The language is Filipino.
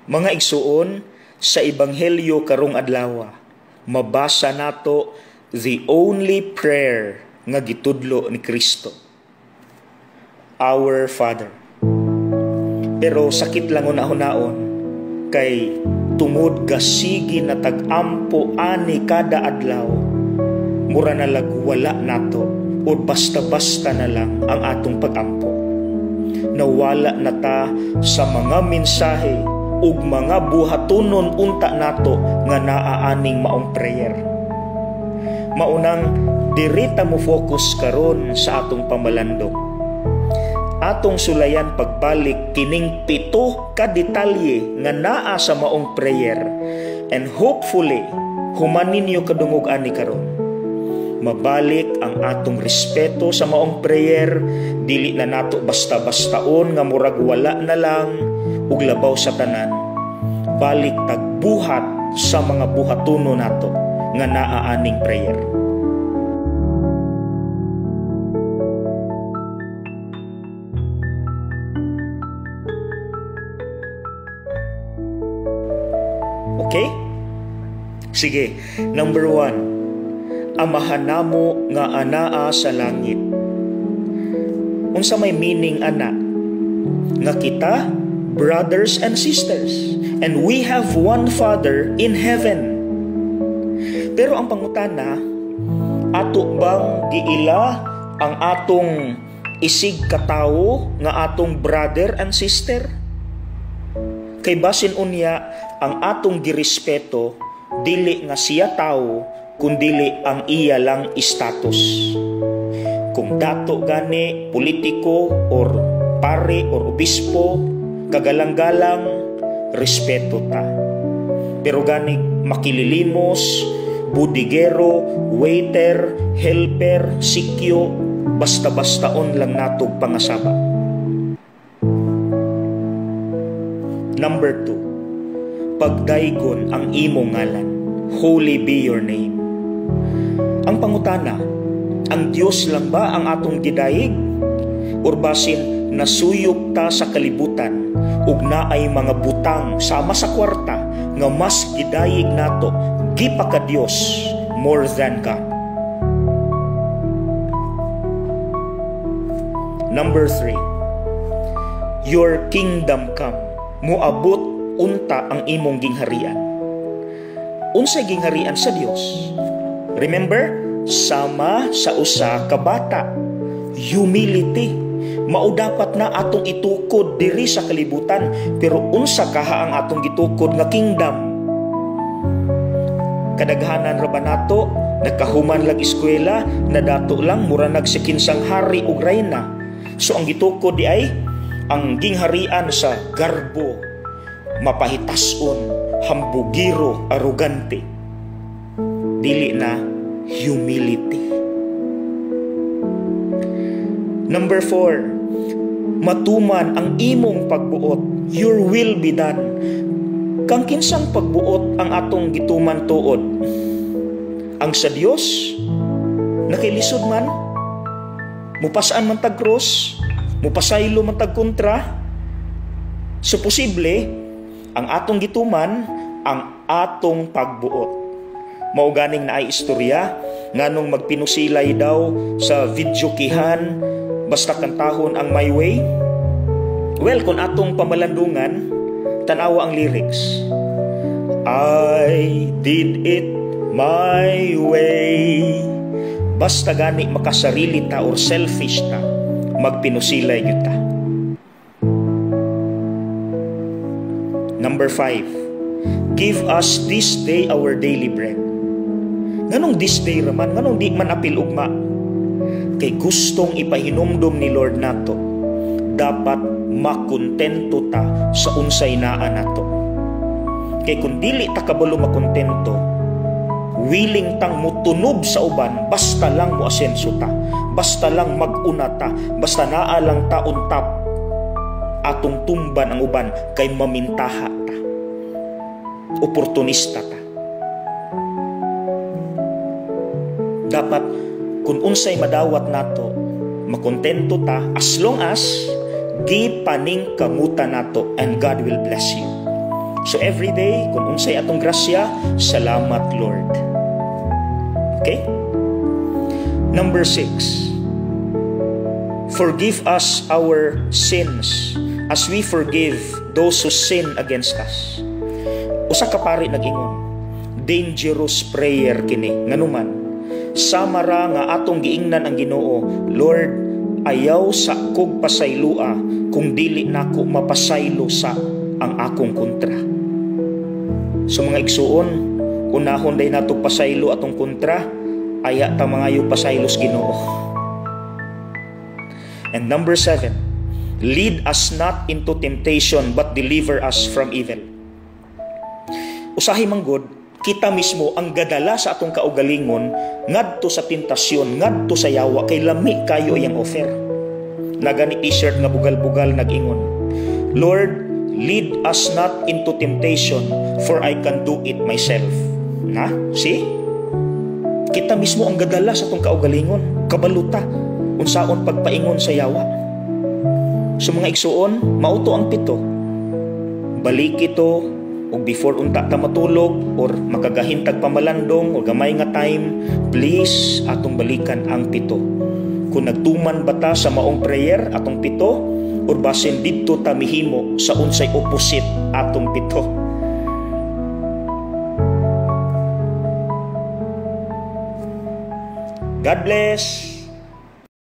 Mga igsuon, sa Ebanghelyo karong adlaw, mabasa nato the only prayer nga gitudlo ni Kristo. Our Father. Pero sakit lang unahon-naon kay tungod gasigi na tag-ampo ani kada adlaw, mura na lagwala nato o basta-basta na lang ang atong pag-ampo. Nawala na ta sa mga mensahe ug mga buhatonon unta nato nga naaaning maong prayer. Maunang dirita mo focus karon sa atong pamalandong. Atong sulayan pagbalik kining 7 ka detalye nga naa sa maong prayer, and hopefully humanin niyo kadungog ani karon. Mabalik ang atong respeto sa maong prayer, dili na nato basta-bastaon nga murag wala na lang ug labaw sa tanan. Balik tagbuhat sa mga buhatono nato nga naaaning prayer. Okay? Sige, number 1. Amahan namo nga anaa sa langit. Unsa may meaning ana? Nga kita, brothers and sisters, and we have one Father in heaven. Pero ang pangutana, ato bang giila ang atong isig katawo nga atong brother and sister? Kay basin unya, ang atong girespeto dili nga siya tao kundili ang iya lang status. Kung dato gani politiko or pare or obispo, kagalang-galang respeto ta. Pero gani makililimos, budigero, waiter, helper, sikyo, basta-bastaon lang natog pangasaba. Number 2, pagdaygon ang imong ngalan. Holy be your name. Ang pangutana, ang Dios lang ba ang atong gidayig? Or basin nasuyok ta sa kalibutan ug naay mga butang sama sa kwarta nga mas gidayig nato gipaka Dios more than God. Number 3, your kingdom come. Muabot unta ang imong gingharian. Unsay gingharian sa Dios? Remember, sama sa usa ka bata. Humility. Mao dapat na atong itukod diri sa kalibutan, pero unsa kaha ang atong gitukod nga kingdom? Kadaghanan ra ba nato nakahuman lag eskwela, nadato lang mura nagsikinsang hari ug reyna. So ang gitukod di ay ang gingharian sa garbo, mapahitason, hambugiro, arugante. Dili na humility. Number 4, matuman ang imong pagbuot. Your will be done. Kang kinsang pagbuot ang atong gituman tuod? Ang sa Dios? Nakilisod man? Mupasaan man tag cross? Mupasaylo man tag kontra? So posible, ang atong gituman, ang atong pagbuot. Mao ganing naay istorya nganong magpinusilay daw sa videokihan basta kantahon ang My Way. Well, kung atong pamalandungan, tanawa ang lyrics. I did it my way. Basta gani makasarili ta or selfish ta, magpinusilay gyud ta. Number 5, give us this day our daily bread. Nganong this day raman? Nganong di man apil ugma? Kay gustong ipahinumdom ni Lord nato, dapat makontento ta sa unsay naa nato. Kay kung dili ta kabalo makontento, willing tang mutunob sa uban, basta lang moasenso ta, basta lang mag-una ta, basta naa lang ta on top, atong tumban ang uban kay mamintaha ta, oportunista ta. Dapat kung unsay madawat nato, makontento ta as long as gipaning kamuta nato, and God will bless you. So every day, kung unsay atong grasya, salamat Lord. Okay? Number 6. Forgive us our sins as we forgive those who sin against us. Usa ka pari nag-ingon, dangerous prayer kini. Nganuman, sama ra nga atong giingnan ang Ginoo, Lord, ayaw sa kog pasaylua kung dili nako mapasaylo sa ang akong kontra. So mga igsuon, unahon day nato pasaylo atong kontra, aya ta mangayo pasaylos Ginoo. And number 7, lead us not into temptation but deliver us from evil. Usahay manggod, kita mismo ang gadala sa atong kaugalingon ngadto sa tentasyon, ngadto sa yawa, kay lami kayo iyang offer. Nagani t-shirt nga bugal-bugal nag-ingon, Lord, lead us not into temptation, for I can do it myself. Na? See? Kita mismo ang gadala sa atong kaugalingon, kabaluta, unsaon pagpaingon sa yawa. So mga igsuon, mauto ang 7. Balik ito, o before unta ta matulog, or makagahintag pamalandong, o gamay nga time, please, atong balikan ang 7. Kung nagtuman ba ta sa maong prayer, atong 7, or basin dito ta mihimo sa unsay opposite atong 7. God bless!